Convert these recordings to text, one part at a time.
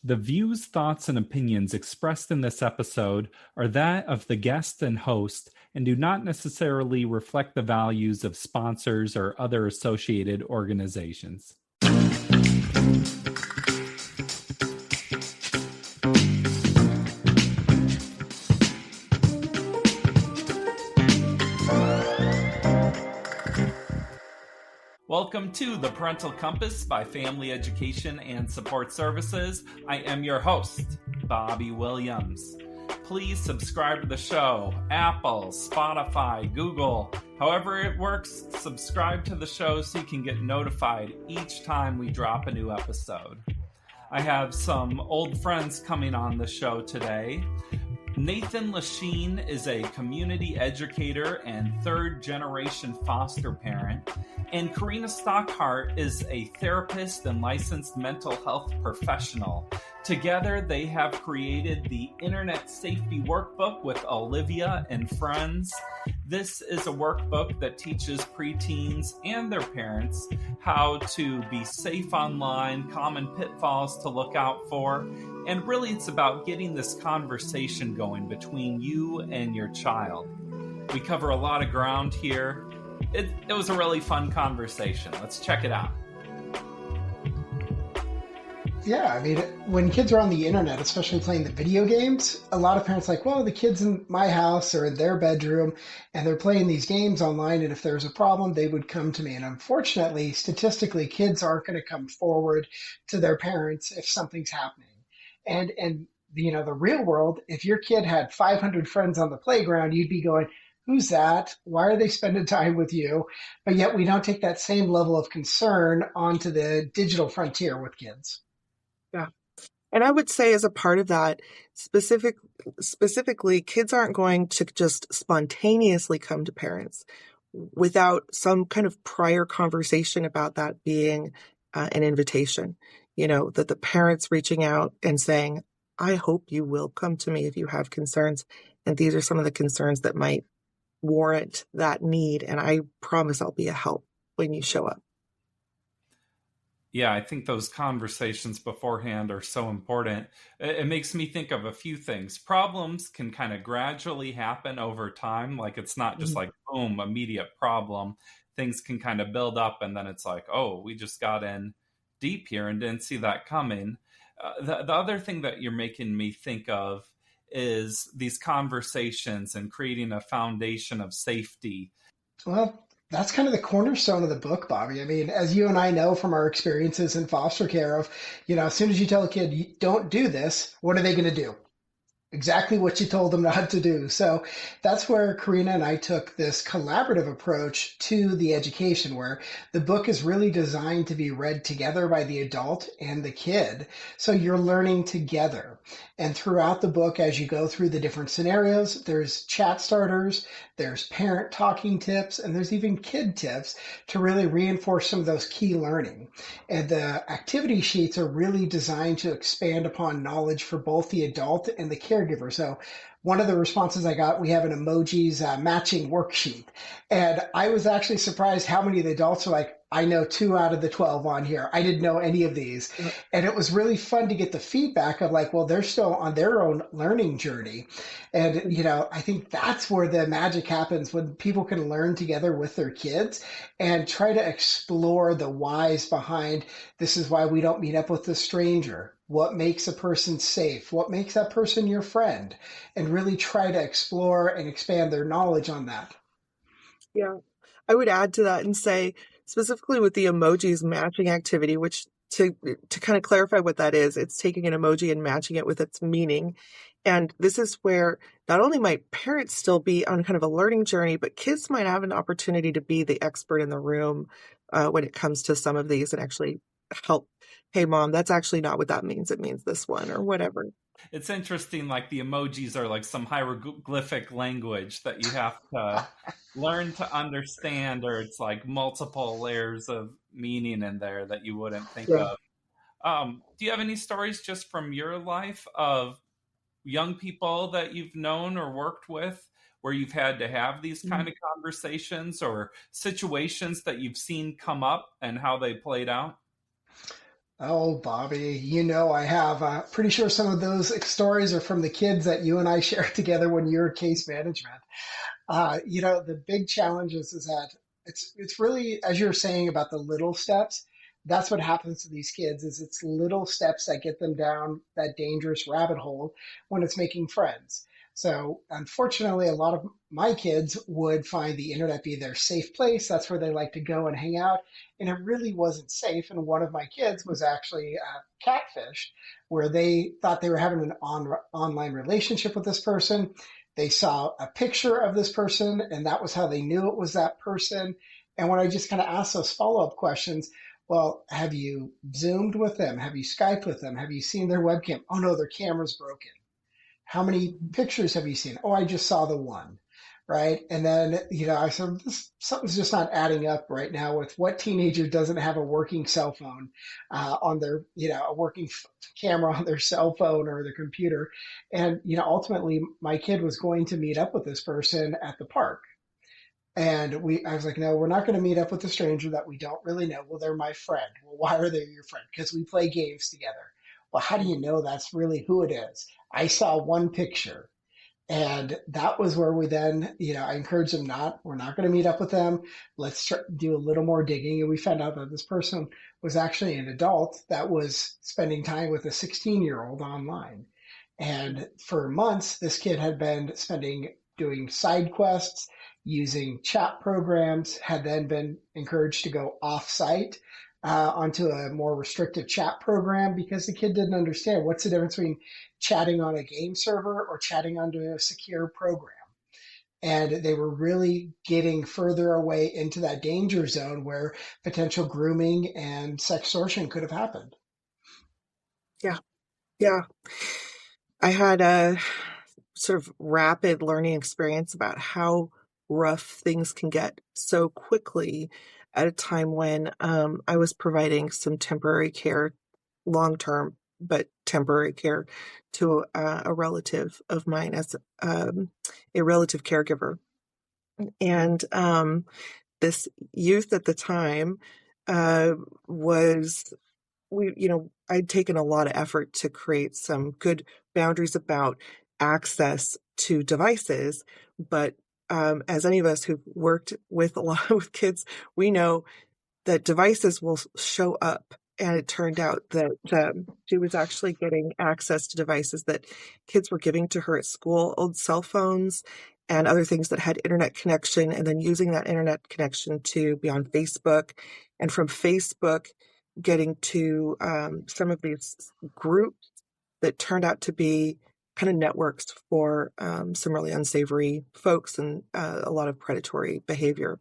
The views, thoughts, and opinions expressed in this episode are that of the guest and host and do not necessarily reflect the values of sponsors or other associated organizations. Welcome to The Parental Compass by Family Education and Support Services. I am your host, Bobby Williams. Please subscribe to the show, Apple, Spotify, Google, however it works, subscribe to the show so you can get notified each time we drop a new episode. I have some old friends coming on the show today. Nathan LaChine is a community educator and third-generation foster parent, and Karina SharkHart is a therapist and licensed mental health professional. Together, they have created the Internet Safety Workbook with Olivia and Friends. This is a workbook that teaches preteens and their parents how to be safe online, common pitfalls to look out for, and really it's about getting this conversation going between you and your child. We cover a lot of ground here. It was a really fun conversation. Let's check it out. Yeah, I mean, when kids are on the internet, especially playing the video games, a lot of parents are like, well, the kid's in my house or in their bedroom, and they're playing these games online, and if there's a problem, they would come to me. And unfortunately, statistically, kids aren't going to come forward to their parents if something's happening. And the real world, if your kid had 500 friends on the playground, you'd be going, who's that? Why are they spending time with you? But yet we don't take that same level of concern onto the digital frontier with kids. Yeah. And I would say as a part of that, specifically, kids aren't going to just spontaneously come to parents without some kind of prior conversation about that being an invitation. That the parents reaching out and saying, I hope you will come to me if you have concerns. And these are some of the concerns that might warrant that need. And I promise I'll be a help when you show up. Yeah, I think those conversations beforehand are so important. It makes me think of a few things. Problems can kind of gradually happen over time. Like it's not just like, boom, immediate problem. Things can kind of build up and then it's like, oh, we just got in deep here and didn't see that coming. The other thing that you're making me think of is these conversations and creating a foundation of safety. Well, that's kind of the cornerstone of the book, Bobby. I mean, as you and I know from our experiences in foster care of, as soon as you tell a kid, you don't do this, what are they going to do? Exactly what you told them not to do. So that's where Karina and I took this collaborative approach to the education, where the book is really designed to be read together by the adult and the kid. So you're learning together. And throughout the book, as you go through the different scenarios, there's chat starters, there's parent talking tips, and there's even kid tips to really reinforce some of those key learning. And the activity sheets are really designed to expand upon knowledge for both the adult and the caregiver. So one of the responses I got, we have an emojis matching worksheet. And I was actually surprised how many of the adults are like, I know 2 out of the 12 on here. I didn't know any of these. And it was really fun to get the feedback of like, well, they're still on their own learning journey. And, I think that's where the magic happens, when people can learn together with their kids and try to explore the whys behind, this is why we don't meet up with a stranger. What makes a person safe? What makes that person your friend? And really try to explore and expand their knowledge on that. Yeah, I would add to that and say, specifically with the emojis matching activity, which to kind of clarify what that is, it's taking an emoji and matching it with its meaning. And this is where not only might parents still be on kind of a learning journey, but kids might have an opportunity to be the expert in the room when it comes to some of these and actually help. Hey, mom, that's actually not what that means. It means this one or whatever. It's interesting, like the emojis are like some hieroglyphic language that you have to learn to understand, or it's like multiple layers of meaning in there that you wouldn't think of. Do you have any stories just from your life of young people that you've known or worked with where you've had to have these kind of conversations, or situations that you've seen come up and how they played out? Oh, Bobby, I have. Pretty sure some of those stories are from the kids that you and I shared together when you were case management. The big challenges is that it's really, as you're saying about the little steps, that's what happens to these kids is it's little steps that get them down that dangerous rabbit hole when it's making friends. So unfortunately, a lot of my kids would find the internet be their safe place. That's where they like to go and hang out. And it really wasn't safe. And one of my kids was actually catfished, where they thought they were having an online relationship with this person. They saw a picture of this person, and that was how they knew it was that person. And when I just kind of asked those follow up questions, well, have you Zoomed with them? Have you Skyped with them? Have you seen their webcam? Oh, no, their camera's broken. How many pictures have you seen? Oh, I just saw the one. Right. And then, I said, something's just not adding up right now with what teenager doesn't have a working cell phone on their, a working camera on their cell phone or their computer. And, ultimately, my kid was going to meet up with this person at the park. And I was like, no, we're not going to meet up with a stranger that we don't really know. Well, they're my friend. Well, why are they your friend? Because we play games together. Well, how do you know that's really who it is? I saw one picture. And that was where we then, I encouraged them we're not going to meet up with them. Let's do a little more digging. And we found out that this person was actually an adult that was spending time with a 16-year-old online. And for months, this kid had been doing side quests, using chat programs, had then been encouraged to go off site onto a more restricted chat program because the kid didn't understand what's the difference between chatting on a game server or chatting onto a secure program. And they were really getting further away into that danger zone where potential grooming and sextortion could have happened. Yeah. Yeah. I had a sort of rapid learning experience about how rough things can get so quickly at a time when I was providing some temporary care, long-term, but temporary care to a relative of mine as a relative caregiver. And this youth at the time was I'd taken a lot of effort to create some good boundaries about access to devices. But as any of us who've worked with a lot with kids, we know that devices will show up. And it turned out that she was actually getting access to devices that kids were giving to her at school, old cell phones and other things that had internet connection, and then using that internet connection to be on Facebook. And from Facebook, getting to some of these groups that turned out to be kind of networks for some really unsavory folks and a lot of predatory behavior.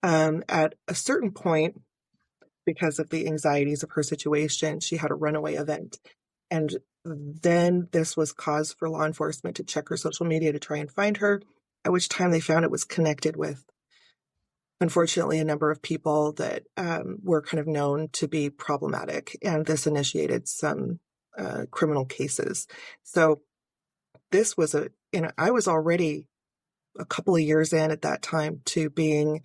At a certain point, because of the anxieties of her situation, she had a runaway event. And then this was cause for law enforcement to check her social media to try and find her, at which time they found it was connected with, unfortunately, a number of people that were kind of known to be problematic. And this initiated some criminal cases. So this was I was already a couple of years in at that time to being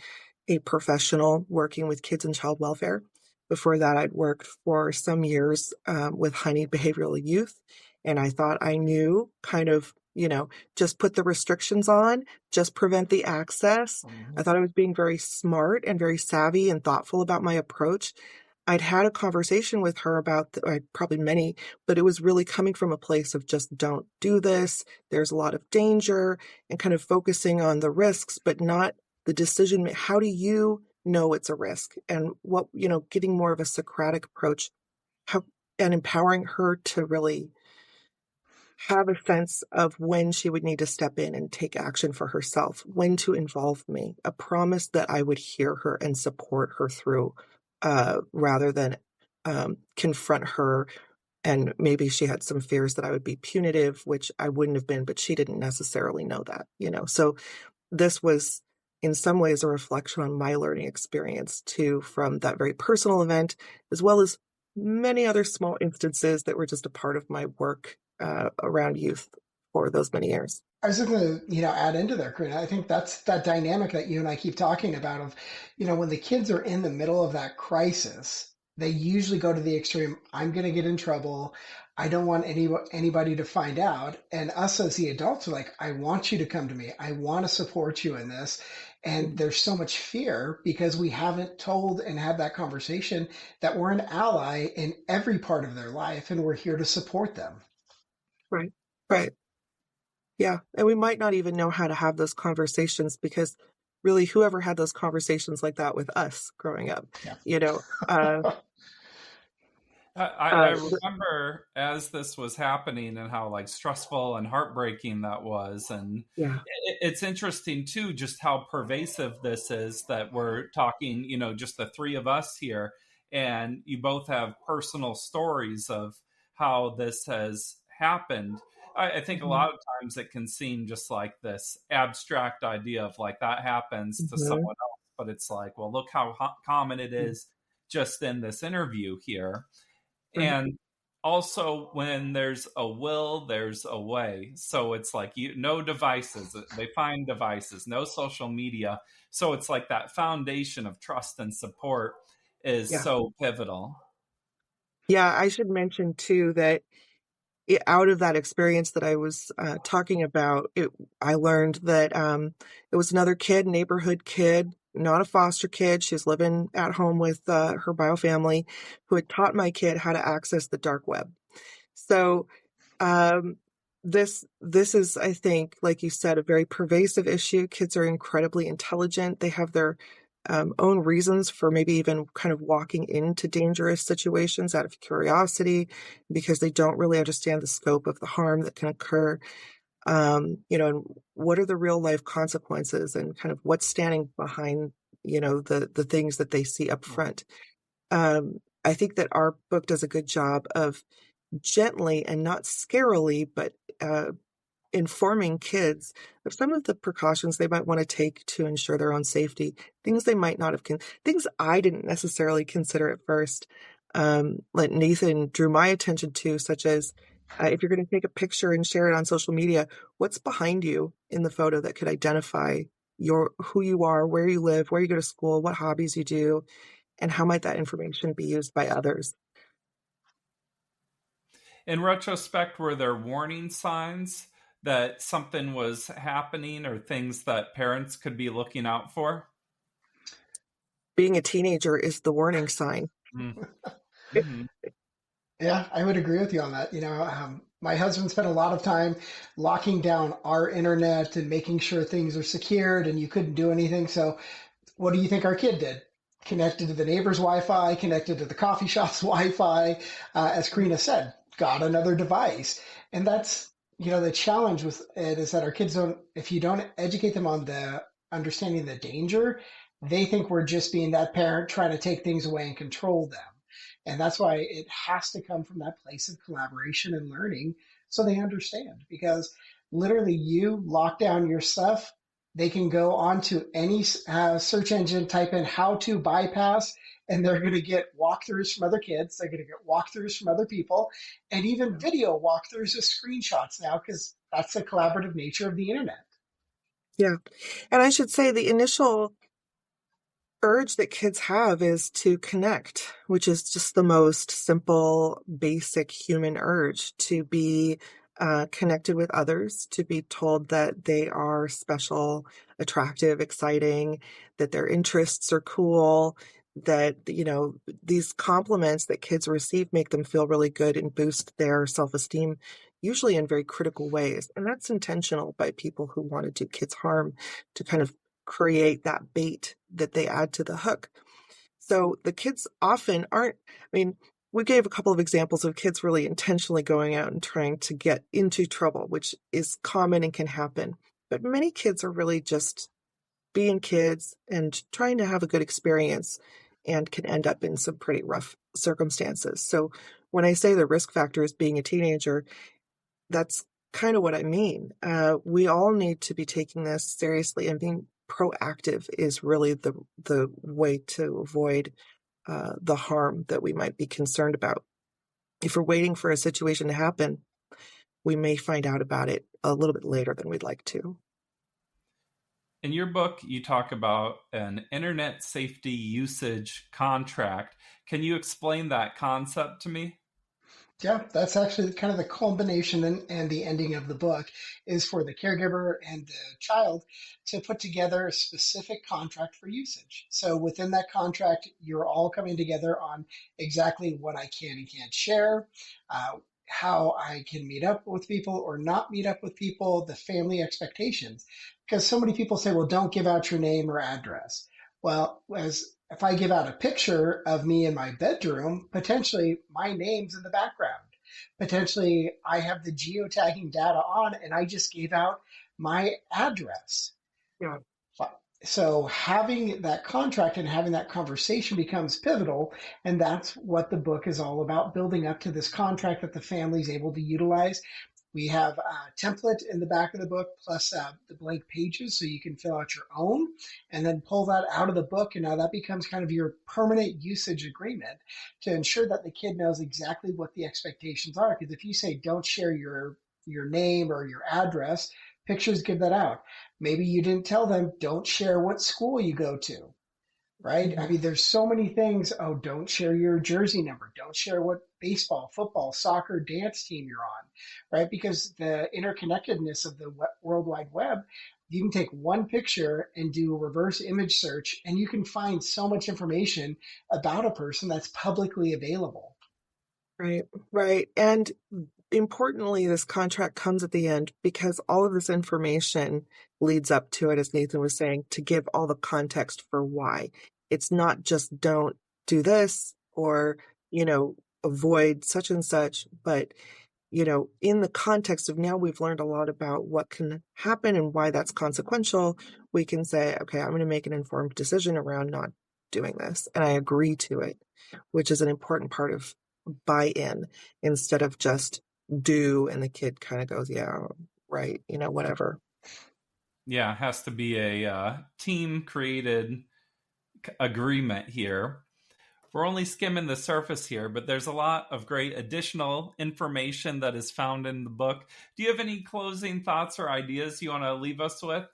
a professional working with kids and child welfare. Before that, I'd worked for some years with high-need behavioral youth. And I thought I knew kind of, just put the restrictions on, just prevent the access. Mm-hmm. I thought I was being very smart and very savvy and thoughtful about my approach. I'd had a conversation with her about, probably many, but it was really coming from a place of just don't do this. There's a lot of danger, and kind of focusing on the risks, but not the decision. How do you know it's a risk? And what, getting more of a Socratic approach, and empowering her to really have a sense of when she would need to step in and take action for herself, when to involve me, a promise that I would hear her and support her through, rather than confront her. And maybe she had some fears that I would be punitive, which I wouldn't have been, but she didn't necessarily know that, So this was in some ways a reflection on my learning experience too, from that very personal event, as well as many other small instances that were just a part of my work around youth for those many years. I was just going to, add into there, Karina. I think that's that dynamic that you and I keep talking about of, when the kids are in the middle of that crisis, they usually go to the extreme. I'm going to get in trouble. I don't want anybody to find out. And us as the adults are like, I want you to come to me. I want to support you in this. And there's so much fear because we haven't told and had that conversation that we're an ally in every part of their life and we're here to support them. Right. Right. Yeah. And we might not even know how to have those conversations because really whoever had those conversations like that with us growing up, Yeah. you know, I remember as this was happening and how like stressful and heartbreaking that was, and yeah. it's interesting too just how pervasive this is that we're talking, just the three of us here, and you both have personal stories of how this has happened. I think a lot of times it can seem just like this abstract idea of like that happens to someone else, but it's like, well, look how common it is just in this interview here. And also, when there's a will, there's a way. So it's like no devices. They find devices, no social media. So it's like that foundation of trust and support is so pivotal. Yeah, I should mention too that out of that experience that I was talking about, I learned that it was another kid, neighborhood kid, not a foster kid. She's living at home with her bio family, who had taught my kid how to access the dark web. So um, this is, I think, like you said, a very pervasive issue. Kids are incredibly intelligent. They have their own reasons for maybe even kind of walking into dangerous situations out of curiosity because they don't really understand the scope of the harm that can occur. And what are the real life consequences and kind of what's standing behind, the things that they see up front. I think that our book does a good job of gently and not scarily, but informing kids of some of the precautions they might want to take to ensure their own safety, things they might not have, things I didn't necessarily consider at first, like Nathan drew my attention to, such as if you're going to take a picture and share it on social media, what's behind you in the photo that could identify who you are, where you live, where you go to school, what hobbies you do, and how might that information be used by others? In retrospect, were there warning signs that something was happening or things that parents could be looking out for? Being a teenager is the warning sign. Mm-hmm. Yeah, I would agree with you on that. My husband spent a lot of time locking down our internet and making sure things are secured and you couldn't do anything. So what do you think our kid did? Connected to the neighbor's Wi-Fi, connected to the coffee shop's Wi-Fi, as Karina said, got another device. And that's, the challenge with it is that our kids if you don't educate them on the understanding the danger, they think we're just being that parent trying to take things away and control them. And that's why it has to come from that place of collaboration and learning so they understand. Because literally, you lock down your stuff, they can go onto any search engine, type in how to bypass, and they're going to get walkthroughs from other kids. They're going to get walkthroughs from other people, and even video walkthroughs with screenshots now, because that's the collaborative nature of the internet. Yeah. And I should say the initial urge that kids have is to connect, which is just the most simple, basic human urge to be connected with others, to be told that they are special, attractive, exciting, that their interests are cool, that, these compliments that kids receive make them feel really good and boost their self-esteem, usually in very critical ways. And that's intentional by people who want to do kids harm to kind of create that bait that they add to the hook. So the kids often aren't, we gave a couple of examples of kids really intentionally going out and trying to get into trouble, which is common and can happen. But many kids are really just being kids and trying to have a good experience and can end up in some pretty rough circumstances. So when I say the risk factor is being a teenager, that's kind of what I mean. We all need to be taking this seriously, and being proactive is really the way to avoid the harm that we might be concerned about. If we're waiting for a situation to happen, we may find out about it a little bit later than we'd like to. In your book, you talk about an internet safety usage contract. Can you explain that concept to me? Yeah, that's actually kind of the culmination and the ending of the book is for the caregiver and the child to put together a specific contract for usage. So within that contract, you're all coming together on exactly what I can and can't share, how I can meet up with people or not meet up with people, the family expectations. Because so many people say, well, don't give out your name or address. Well, as if I give out a picture of me in my bedroom, potentially my name's in the background. Potentially I have the geotagging data on and I just gave out my address. Yeah. So having that contract and having that conversation becomes pivotal. And that's what the book is all about, building up to this contract that the family is able to utilize. We have a template in the back of the book, plus the blank pages, so you can fill out your own and then pull that out of the book. And now that becomes kind of your permanent usage agreement to ensure that the kid knows exactly what the expectations are. Because if you say don't share your name or your address, pictures give that out. Maybe you didn't tell them don't share what school you go to. Right? I mean, there's so many things. Oh, don't share your jersey number. Don't share what baseball, football, soccer, dance team you're on, right? Because the interconnectedness of the World Wide Web, you can take one picture and do a reverse image search, and you can find so much information about a person that's publicly available. Right, right. And importantly, this contract comes at the end because all of this information leads up to it, as Nathan was saying, to give all the context for why. It's not just don't do this or, avoid such and such, but, in the context of now we've learned a lot about what can happen and why that's consequential, we can say, okay, I'm going to make an informed decision around not doing this. And I agree to it, which is an important part of buy-in instead of just do and the kid kind of goes, yeah, right, whatever. Yeah, it has to be a team created agreement here. We're only skimming the surface here, but there's a lot of great additional information that is found in the book. Do you have any closing thoughts or ideas you want to leave us with?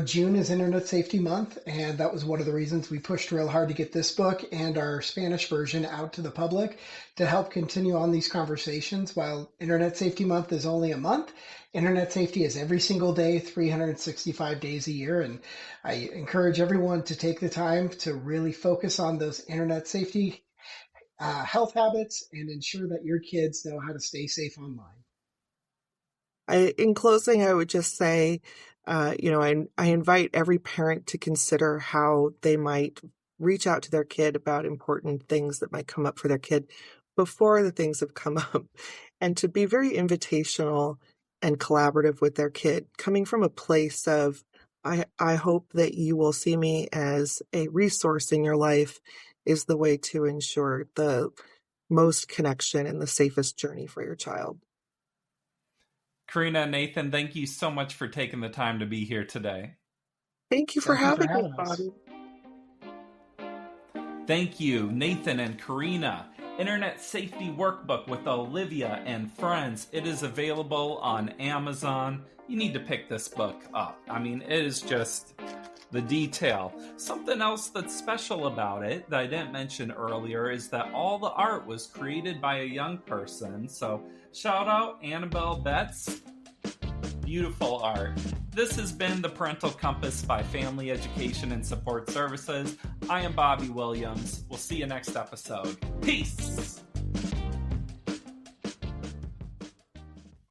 June is Internet Safety Month, and that was one of the reasons we pushed real hard to get this book and our Spanish version out to the public to help continue on these conversations. While Internet Safety Month is only a month, Internet safety is every single day, 365 days a year, and I encourage everyone to take the time to really focus on those Internet safety health habits and ensure that your kids know how to stay safe online. In closing, I would just say, I invite every parent to consider how they might reach out to their kid about important things that might come up for their kid before the things have come up, and to be very invitational and collaborative with their kid, coming from a place of, I hope that you will see me as a resource in your life is the way to ensure the most connection and the safest journey for your child. Karina and Nathan, thank you so much for taking the time to be here today. Thank you for having us, Bobby. Thank you, Nathan and Karina. Internet Safety Workbook with Olivia and Friends. It is available on Amazon. You need to pick this book up. I mean, it is just the detail. Something else that's special about it that I didn't mention earlier is that all the art was created by a young person. So shout out Annabelle Betts. Beautiful art. This has been the Parental Compass by Family Education and Support Services. I am Bobby Williams. We'll see you next episode. Peace!